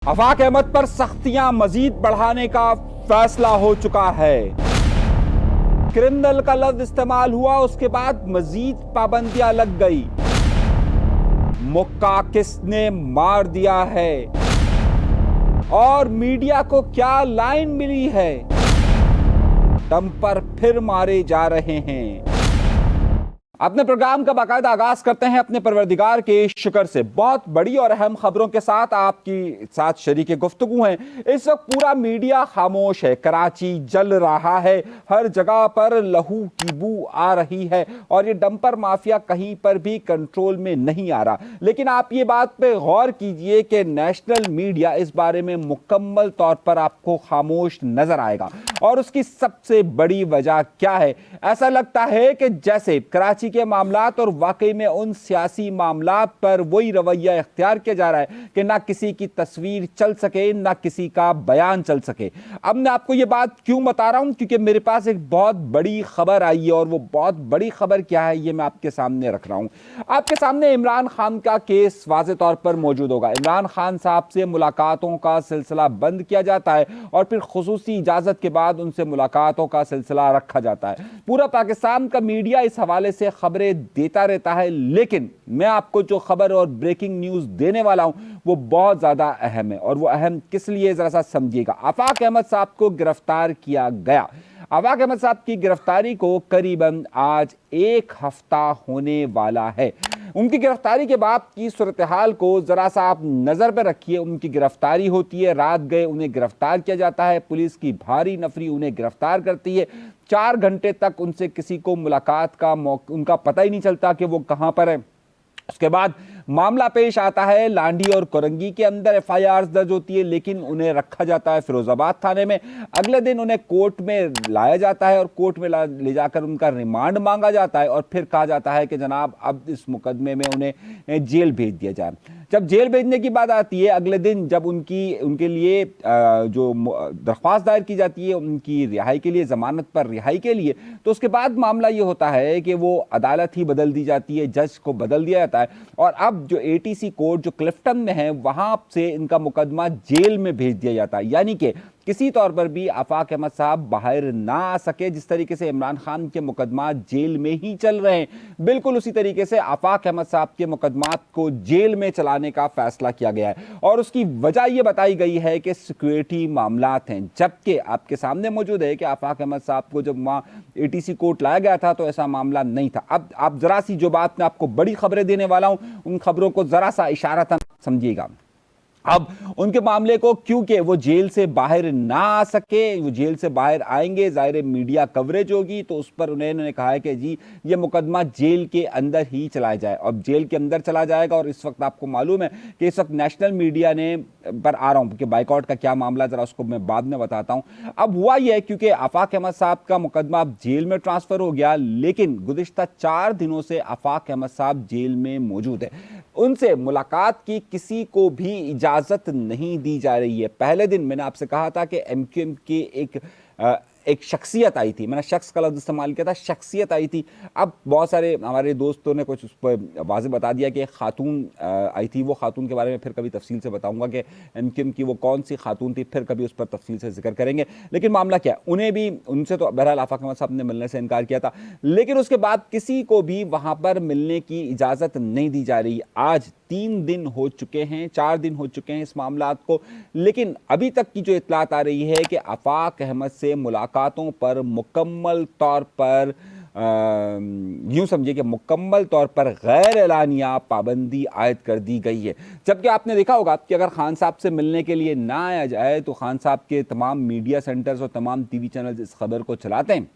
आफाक अहमद पर सख्तियां मजीद बढ़ाने का फैसला हो चुका है। क्रिमिनल का लफ्ज इस्तेमाल हुआ, उसके बाद मजीद पाबंदियां लग गई। मुक्का किसने मार दिया है और मीडिया को क्या लाइन मिली है? दम पर फिर मारे जा रहे हैं। अपने प्रोग्राम का बाकायदा आगाज करते हैं अपने परवरदिगार के शुक्र से। बहुत बड़ी और अहम खबरों के साथ आपकी साथ शरीके गुफ्तगू हैं। इस वक्त पूरा मीडिया खामोश है। कराची जल रहा है, हर जगह पर लहू की बू आ रही है और ये डंपर माफिया कहीं पर भी कंट्रोल में नहीं आ रहा। लेकिन आप ये बात पे गौर कीजिए कि नेशनल मीडिया इस बारे में मुकम्मल तौर पर आपको खामोश नजर आएगा। और उसकी सबसे बड़ी वजह क्या है? ऐसा लगता है कि जैसे कराची के मामलात और वाकई में उन सियासी मामलात पर वही रवैया इख्तियार किया जा रहा है कि ना किसी की तस्वीर चल सके, ना किसी का बयान चल सके। अब मैं आपको ये बात क्यों बता रहा हूं? क्योंकि मेरे पास एक बहुत बड़ी खबर आई है और वो बहुत बड़ी खबर क्या है ये मैं आपके सामने रख रहा हूं। आपके सामने इमरान खान का केस वाज़े तौर पर मौजूद होगा। इमरान खान साहब से मुलाकातों का सिलसिला बंद किया जाता है और फिर खुसूसी इजाजत के बाद उनसे मुलाकातों का सिलसिला रखा जाता है। पूरा पाकिस्तान का मीडिया इस हवाले से खबरें देता रहता है, लेकिन मैं आपको जो खबर और ब्रेकिंग न्यूज देने वाला हूं वो बहुत ज्यादा अहम है। और वो अहम किस लिए, जरा सा समझिएगा। आफाक अहमद साहब को गिरफ्तार किया गया। आफाक अहमद साहब की गिरफ्तारी को करीबन आज एक हफ्ता होने वाला है। उनकी गिरफ्तारी के बाद की सूरत हाल को जरा सा आप नजर पर रखिए। उनकी गिरफ्तारी होती है, रात गए उन्हें गिरफ्तार किया जाता है, पुलिस की भारी नफरी उन्हें गिरफ्तार करती है। 4 घंटे तक उनसे किसी को मुलाकात का उनका पता ही नहीं चलता कि वो कहां पर है। उसके बाद मामला पेश आता है लांडी और कोरंगी के अंदर। एफआईआर दर्ज होती है, लेकिन उन्हें रखा जाता है फिरोजाबाद थाने में। अगले दिन उन्हें कोर्ट में लाया जाता है और कोर्ट में ले जाकर उनका रिमांड मांगा जाता है और फिर कहा जाता है कि जनाब अब इस मुकदमे में उन्हें जेल भेज दिया जाए। जब जेल भेजने की बात आती है, अगले दिन जब उनके लिए जो दरख्वास्त दायर की जाती है उनकी रिहाई के लिए, जमानत पर रिहाई के लिए, तो उसके बाद मामला ये होता है कि वो अदालत ही बदल दी जाती है, जज को बदल दिया जाता है और अब जो एटीसी कोर्ट जो क्लिफ्टन में है वहां से इनका मुकदमा जेल में भेज दिया जाता है। यानी कि किसी तौर पर भी आफाक अहमद साहब बाहर ना आ सके। जिस तरीके से इमरान खान के मुकदमा जेल में ही चल रहे हैं, बिल्कुल उसी तरीके से आफाक अहमद साहब के मुकदमात को जेल में चलाने का फैसला किया गया है। और उसकी वजह यह बताई गई है कि सिक्योरिटी मामलात हैं, जबकि आपके सामने मौजूद है कि आफाक अहमद साहब को जब वहां एटीसी कोर्ट लाया गया था तो ऐसा मामला नहीं था। अब आप जरा सी जो बात मैं आपको बड़ी खबरें देने वाला हूं, उन खबरों को जरा सा इशारतन समझिएगा। अब उनके मामले को, क्योंकि वो जेल से बाहर ना आ सके, वो जेल से बाहर आएंगे, जाहिर मीडिया कवरेज होगी, तो उस पर उन्होंने कहा है कि जी ये मुकदमा जेल के अंदर ही चलाया जाए। अब जेल के अंदर चला जाएगा और इस वक्त आपको मालूम है कि इस वक्त नेशनल मीडिया ने पर आ रहा हूं कि बाइकआउट का क्या मामला, जरा उसको मैं बाद में बताता हूं। अब हुआ यह है क्योंकि आफाक अहमद साहब का मुकदमा अब जेल में ट्रांसफर हो गया, लेकिन गुज़िश्ता 4 दिनों से आफाक अहमद साहब जेल में मौजूद है। उनसे मुलाकात की किसी को भी इजाजत नहीं दी जा रही है। पहले दिन मैंने आपसे कहा था कि एमक्यूएम की एक शख्सियत आई थी, मैंने शख्स का लफ्ज़ इस्तेमाल किया था, शख्सियत आई थी। अब बहुत सारे हमारे दोस्तों ने कुछ उस पर वाज़े बता दिया कि एक खातून आई थी। वो खातून के बारे में फिर कभी तफसील से बताऊंगा कि एमक्यूएम की वो कौन सी खातून थी, फिर कभी उस पर तफसील से जिक्र करेंगे। लेकिन मामला क्या है, उन्हें भी, उनसे तो बहरहाल आफाक अहमद साहब ने मिलने से इनकार किया था, लेकिन उसके बाद किसी को भी वहाँ पर मिलने की इजाज़त नहीं दी जा रही। आज 3 दिन हो चुके हैं, 4 दिन हो चुके हैं इस मामला को, लेकिन अभी तक की जो इतलात आ रही है कि आफाक अहमद से मुलाकातों पर मुकम्मल तौर पर यूं समझिए कि मुकम्मल तौर पर गैर एलानिया पाबंदी आयद कर दी गई है। जबकि आपने देखा होगा कि अगर खान साहब से मिलने के लिए ना आया जाए तो खान साहब के तमाम मीडिया सेंटर्स और तमाम टीवी चैनल्स इस खबर को चलाते हैं,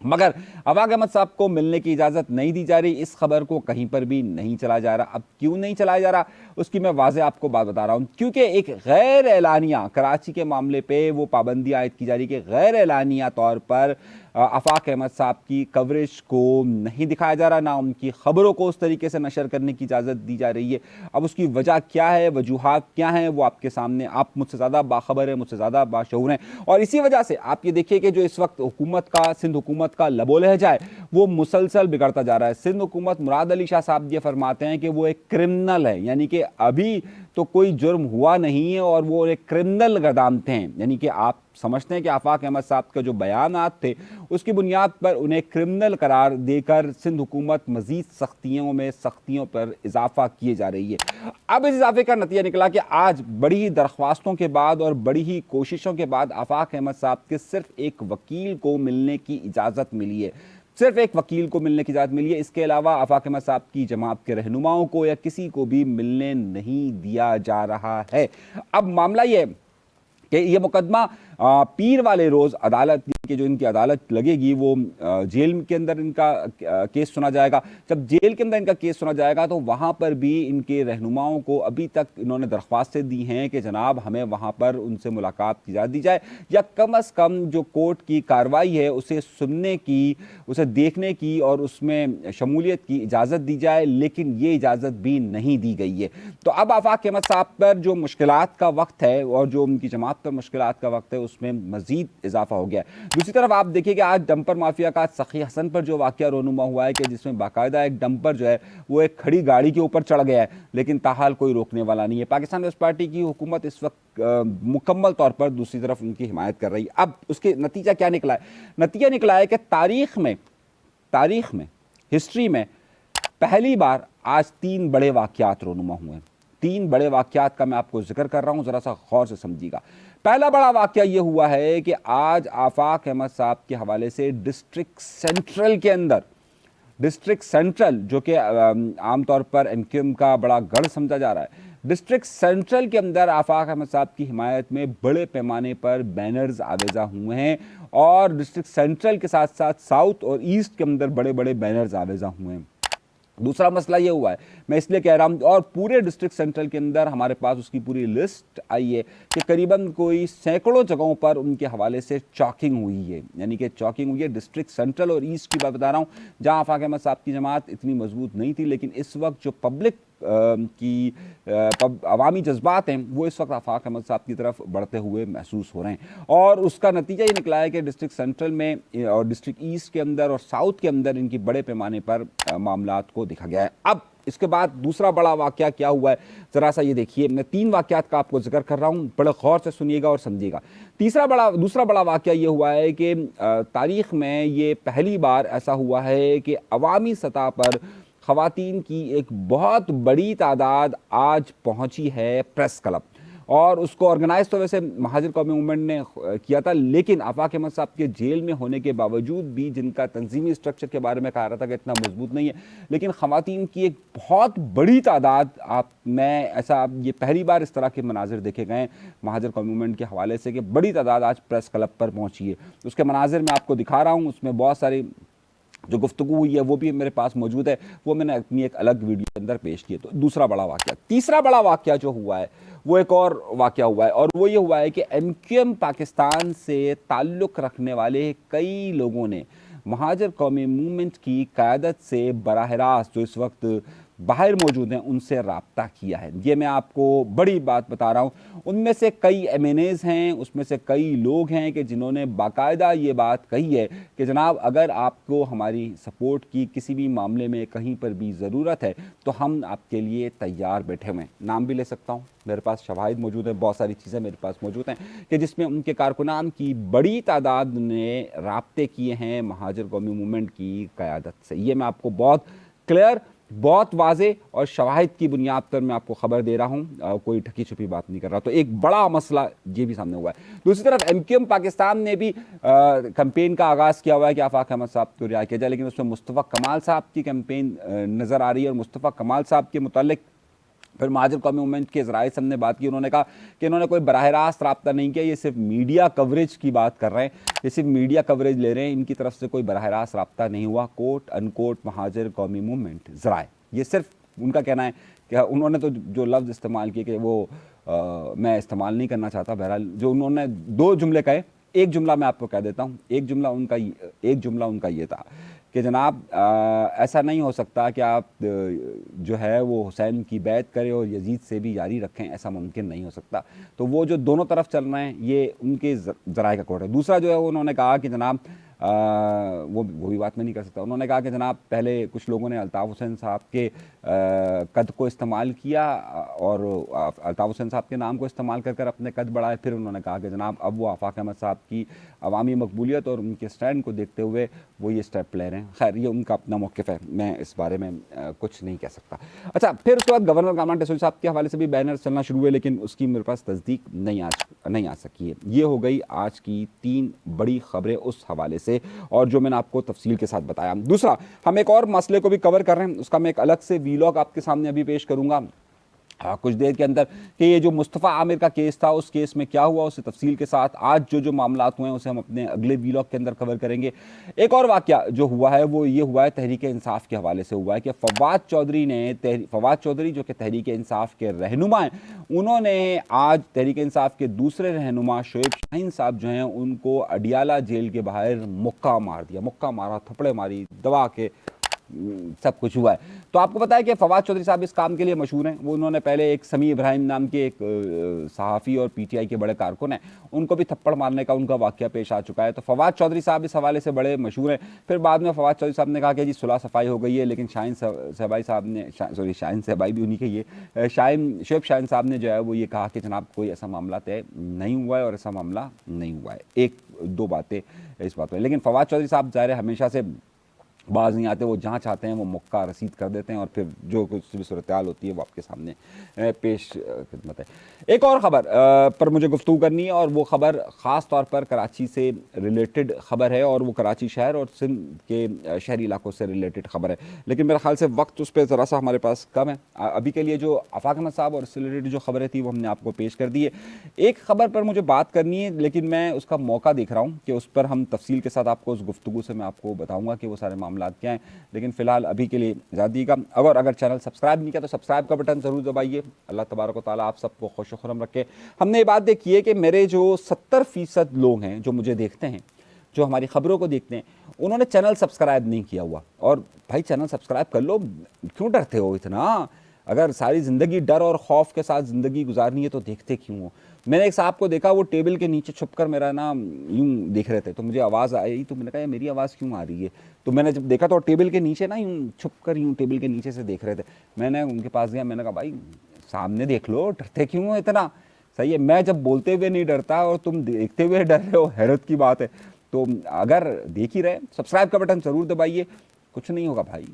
मगर आफाक अहमद साहब को मिलने की इजाज़त नहीं दी जा रही। इस खबर को कहीं पर भी नहीं चलाया जा रहा। अब क्यों नहीं चलाया जा रहा उसकी मैं वाज़े आपको बात बता रहा हूँ। क्योंकि एक गैर एलानिया कराची के मामले पे वो पाबंदी आयद की जा रही कि गैर एलानिया तौर पर आफाक अहमद साहब की कवरेज को नहीं दिखाया जा रहा, ना उनकी खबरों को उस तरीके से नशर करने की इजाज़त दी जा रही है। अब उसकी वजह क्या है, वजूहात क्या हैं, वो आपके सामने, आप मुझसे ज़्यादा बाखबर है, मुझसे ज़्यादा बाशऊर हैं। और इसी वजह से आप ये देखिए कि जो इस वक्त हुकूमत का, सिंध हुकूमत का लबो लहजा है वो मुसलसल बिगड़ता जा रहा है। सिंध हुकूमत, मुराद अली शाह साहब ये फरमाते हैं कि वो एक क्रिमिनल है, यानी कि अभी तो कोई जुर्म हुआ नहीं है और वो एक क्रिमिनल गर्दानते हैं। यानी कि आप समझते हैं कि आफाक अहमद साहब का जो बयानात थे उसकी बुनियाद पर उन्हें क्रिमिनल करार देकर सिंध हुकूमत मजीद सख्तियों पर इजाफा किए जा रही है। अब इस इजाफे का नतीजा निकला कि आज बड़ी ही दरख्वास्तों के बाद और बड़ी ही कोशिशों के बाद आफाक अहमद साहब के सिर्फ एक वकील को मिलने की इजाज़त मिली है। सिर्फ एक वकील को मिलने की इजाज़त मिली है। इसके अलावा आफाक अहमद साहब की जमात के रहनुमाओं को या किसी को भी मिलने नहीं दिया जा रहा है। अब मामला ये कि ये मुकदमा पीर वाले रोज़ अदालत की जो इनकी अदालत लगेगी वो जेल के अंदर इनका केस सुना जाएगा। जब जेल के अंदर इनका केस सुना जाएगा तो वहाँ पर भी इनके रहनुमाओं को अभी तक इन्होंने दरख्वास्तें दी हैं कि जनाब हमें वहाँ पर उनसे मुलाकात की इजाज़त दी जाए या कम अज़ कम जो कोर्ट की कार्रवाई है उसे सुनने की, उसे देखने की और उसमें शमूलियत की इजाज़त दी जाए, लेकिन ये इजाज़त भी नहीं दी गई है। तो अब आफाक अहमद साहब पर जो मुश्किलात का वक्त है और जो उनकी जमात पर मुश्किलात का वक्त है उसमें मजीद इजाफा हो गया है। दूसरी तरफ आप देखिए कि आज डंपर माफिया का सखी हसन पर जो वाकया रोनुमा हुआ है कि जिसमें बाकायदा एक डंपर जो है वो एक खड़ी गाड़ी के ऊपर चढ़ गया है, लेकिन ताहाल कोई रोकने वाला नहीं है। पाकिस्तान पीपल्स पार्टी की हुकूमत इस वक्त मुकम्मल तौर पर दूसरी तरफ उनकी हिमायत कर रही है। अब उसके नतीजा क्या निकला है? नतीजा निकला है कि तारीख में हिस्ट्री में पहली बार आज 3 बड़े वाकयात रोनुमा हुए हैं। 3 बड़े वाकयात का मैं आपको जिक्र कर रहा हूं, जरा सा गौर से समझिएगा। पहला बड़ा वाकया यह हुआ है कि आज आफाक अहमद साहब के हवाले से डिस्ट्रिक्ट सेंट्रल जो कि आमतौर पर एमक्यूएम का बड़ा गढ़ समझा जा रहा है, डिस्ट्रिक्ट सेंट्रल के अंदर आफाक अहमद साहब की हिमायत में बड़े पैमाने पर बैनर्स आवेजा हुए हैं और डिस्ट्रिक्ट सेंट्रल के साथ साथ साउथ और ईस्ट के अंदर बड़े बड़े बैनर्स आवेजा हुए हैं। दूसरा मसला ये हुआ है, मैं इसलिए कह रहा हूँ, और पूरे डिस्ट्रिक्ट सेंट्रल के अंदर हमारे पास उसकी पूरी लिस्ट आई है कि करीबन कोई सैकड़ों जगहों पर उनके हवाले से चॉकिंग हुई है। यानी कि चॉकिंग हुई है डिस्ट्रिक्ट सेंट्रल और ईस्ट की बात बता रहा हूँ, जहाँ आफाक अहमद साहब की जमात इतनी मजबूत नहीं थी, लेकिन इस वक्त जो पब्लिक की अवामी जज्बात हैं वो इस वक्त आफाक अहमद साहब की तरफ बढ़ते हुए महसूस हो रहे हैं। और उसका नतीजा ये निकला है कि डिस्ट्रिक्ट सेंट्रल में और डिस्ट्रिक्ट ईस्ट के अंदर और साउथ के अंदर इनकी बड़े पैमाने पर मामलात को देखा गया है। अब इसके बाद दूसरा बड़ा वाकया क्या हुआ है, ज़रा सा ये देखिए। मैं 3 वाकयात का आपको जिक्र कर रहा हूँ, बड़े गौर से सुनिएगा और समझिएगा। दूसरा बड़ा वाकया ये हुआ है कि तारीख़ में ये पहली बार ऐसा हुआ है कि अवामी सतह पर ख़वातीन की एक बहुत बड़ी तादाद आज पहुंची है प्रेस क्लब, और उसको ऑर्गेनाइज तो वैसे महाजिर कौमी मूवमेंट ने किया था, लेकिन आफाक अहमद साहब के जेल में होने के बावजूद भी, जिनका तंजीमी स्ट्रक्चर के बारे में कहा रहा था कि इतना मजबूत नहीं है, लेकिन ख़वातीन की एक बहुत बड़ी तादाद ये पहली बार इस तरह के मनाजिर देखे गए महाजिर कौमी मूवमेंट के हवाले से कि बड़ी तादाद आज प्रेस क्लब पर पहुँची है। उसके मनाजिर मैं आपको दिखा रहा हूँ, उसमें बहुत सारी जो गुफ्तगू हुई है वो भी मेरे पास मौजूद है, वो मैंने अपनी एक अलग वीडियो के अंदर पेश की है। तो दूसरा बड़ा वाकया। तीसरा बड़ा वाकया जो हुआ है वो एक और वाकया हुआ है, और वो ये हुआ है कि एमक्यूएम पाकिस्तान से ताल्लुक़ रखने वाले कई लोगों ने महाजिर कौमी मूवमेंट की क़यादत से बराह रास्त जो इस वक्त बाहर मौजूद हैं उनसे रब्ता किया है। ये मैं आपको बड़ी बात बता रहा हूँ। उनमें से कई एमएनएज़ हैं, उसमें से कई लोग हैं कि जिन्होंने बाकायदा ये बात कही है कि जनाब अगर आपको हमारी सपोर्ट की किसी भी मामले में कहीं पर भी ज़रूरत है तो हम आपके लिए तैयार बैठे हुए हैं। नाम भी ले सकता हूँ, मेरे पास शवाहिद मौजूद है, बहुत सारी चीज़ें मेरे पास मौजूद हैं कि जिसमें उनके कारकुनान की बड़ी तादाद ने रब्ते किए हैं महाजिर कौमी मूवमेंट की क़यादत से। ये मैं आपको बहुत क्लियर, बहुत वाजे और शवाहिद की बुनियाद पर मैं आपको खबर दे रहा हूँ, कोई ढकी छुपी बात नहीं कर रहा। तो एक बड़ा मसला ये भी सामने हुआ है। दूसरी तरफ एमक्यूएम पाकिस्तान ने भी कैंपेन का आगाज़ किया हुआ है कि आफाक अहमद साहब को रिहा किया जाए, लेकिन उसमें मुस्तफ़ा कमाल साहब की कैंपेन नज़र आ रही है। और मुस्तफ़ा कमाल साहब के मुतालिक फिर महाजिर कौमी मूवमेंट के ज़राए से हमने बात की, उन्होंने कहा कि इन्होंने कोई बराह रास्त रब्ता नहीं किया, ये सिर्फ मीडिया कवरेज की बात कर रहे हैं, ये सिर्फ मीडिया कवरेज ले रहे हैं, इनकी तरफ से कोई बराह रास्त रब्ता नहीं हुआ। कोट अनकोट महाजिर कौमी मूवमेंट ज़राए, ये सिर्फ उनका कहना है कि उन्होंने तो जो लफ्ज़ इस्तेमाल किए कि वो मैं इस्तेमाल नहीं करना चाहता, बहरहाल जो उन्होंने 2 जुमले कहे, एक जुमला मैं आपको कह देता हूँ। एक जुमला उनका ये था कि जनाब ऐसा नहीं हो सकता कि आप जो है वो हुसैन की बैत करें और यजीद से भी जारी रखें, ऐसा मुमकिन नहीं हो सकता। तो वो जो दोनों तरफ चल रहे हैं ये उनके ज़राए का कोट है। दूसरा जो है उन्होंने कहा कि जनाब वो भी बात मैं नहीं कर सकता। उन्होंने कहा कि जनाब पहले कुछ लोगों ने अल्ताफ़ हुसैन साहब के कद को इस्तेमाल किया और अल्ताफ़ हुसैन साहब के नाम को इस्तेमाल कर अपने कद बढ़ाए। फिर उन्होंने कहा कि जनाब अब वो आफाक अहमद साहब की अवामी मकबूलियत और उनके स्टैंड को देखते हुए वो ये स्टेप ले रहे हैं। खैर ये उनका अपना मौक़िफ़ है, मैं इस बारे में कुछ नहीं कह सकता। अच्छा, फिर उसके बाद गवर्नर कामरान ढेसोई साहब के हवाले से भी बैनर चलना शुरू हुए, लेकिन उसकी मेरे पास तस्दीक नहीं आ सकी है। ये हो गई आज की 3 बड़ी खबरें उस हवाले से, और जो मैंने आपको तफसील के साथ बताया। दूसरा, हम एक और मसले को भी कवर कर रहे हैं, उसका मैं एक अलग से वीलॉग आपके सामने अभी पेश करूंगा कुछ देर के अंदर, कि ये जो मुस्तफ़ा आमिर का केस था उस केस में क्या हुआ, उसे तफसील के साथ आज जो मामलात हुए हैं उसे हम अपने अगले वीलॉग के अंदर कवर करेंगे। एक और वाक़या जो हुआ है वो ये हुआ है तहरीक इंसाफ के हवाले से हुआ है कि फवाद चौधरी जो कि तहरीक इंसाफ के रहनुमा हैं, उन्होंने आज तहरीक इंसाफ के दूसरे रहनुमा शोएब शाहीन साहब जो हैं उनको अडियाला जेल के बाहर मुक्का मार दिया। मुक्का मारा, थप्पड़े मारी, दबा के सब कुछ हुआ है। तो आपको पता है कि फवाद चौधरी साहब इस काम के लिए मशहूर हैं। वो उन्होंने पहले एक समी इब्राहिम नाम के एक सहाफ़ी और पीटीआई के बड़े कारकुन हैं, उनको भी थप्पड़ मारने का उनका वाक़या पेश आ चुका है। तो फवाद चौधरी साहब इस हवाले से बड़े मशहूर हैं। फिर बाद में फवाद चौधरी साहब ने कहा कि जी सुलह सफ़ाई हो गई है, लेकिन शाहीन सहबाई भी उन्हीं के ये शोएब शाहीन साहब ने जो है वो ये कहा कि जनाब कोई ऐसा मामला तय नहीं हुआ है और ऐसा मामला नहीं हुआ है। 1-2 बातें इस बात में, लेकिन फवाद चौधरी साहब ज़ाहिर है हमेशा से बाज नहीं आते। वो जहाँ चाहते हैं वो मौका रसीद कर देते हैं और फिर जो कुछ भी सूरत हाल होती है वो आपके सामने पेश खिदमत है। एक और ख़बर पर मुझे गुफ्तगू करनी है, और वो ख़बर ख़ास तौर पर कराची से रिलेटेड ख़बर है, और वो कराची शहर और सिंध के शहरी इलाकों से रिलेटेड ख़बर है, लेकिन मेरे ख्याल से वक्त उस पर ज़रा सा हमारे पास कम है। अभी के लिए जो आफाक अहमद साहब और इससे रिलेटेड जो ख़बरें थी वो हमने आपको पेश कर दी है। एक ख़बर पर मुझे बात करनी है, लेकिन मैं उसका मौका देख रहा हूँ कि उस पर हम तफसील के साथ आपको उस गुफ्तगू से मैं आपको बताऊँगा कि वो सारे मामला क्या हैं, लेकिन फ़िलहाल अभी के लिए इजाज़त दीजिएगा। अगर चैनल सब्सक्राइब नहीं किया तो सब्सक्राइब का बटन ज़रूर दबाइए। अल्लाह तबारक व तआला आप सबको खुश खुरम रखे। हमने ये बात देखी है कि मेरे जो 70% लोग हैं जो मुझे देखते हैं, जो हमारी ख़बरों को देखते हैं, उन्होंने चैनल सब्सक्राइब नहीं किया हुआ। और भाई चैनल सब्सक्राइब कर लो, क्यों डरते हो इतना? अगर सारी ज़िंदगी डर और खौफ के साथ ज़िंदगी गुजारनी है तो देखते क्यों हो? मैंने एक साहब को देखा, वो टेबल के नीचे छुपकर मेरा नाम यूं देख रहे थे, तो मुझे आवाज़ आई, तो मैंने कहा मेरी आवाज़ क्यों आ रही है? तो मैंने जब देखा तो टेबल के नीचे ना यूं छुपकर यूं टेबल के नीचे से देख रहे थे। मैंने उनके पास गया, मैंने कहा भाई सामने देख लो, डरते क्यों हो इतना? सही है, मैं जब बोलते हुए नहीं डरता और तुम देखते हुए डर रहे हो, हैरत की बात है। तो अगर देख ही रहे, सब्सक्राइब का बटन ज़रूर दबाइए। कुछ नहीं होगा भाई,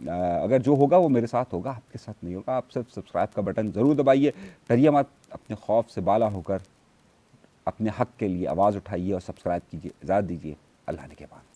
अगर जो होगा वो मेरे साथ होगा, आपके साथ नहीं होगा। आप सिर्फ सब्सक्राइब का बटन ज़रूर दबाइए, डरिए मत, अपने खौफ से बाला होकर अपने हक़ के लिए आवाज़ उठाइए और सब्सक्राइब कीजिए। इजाज़त दीजिए, अल्लाह ने के बाद।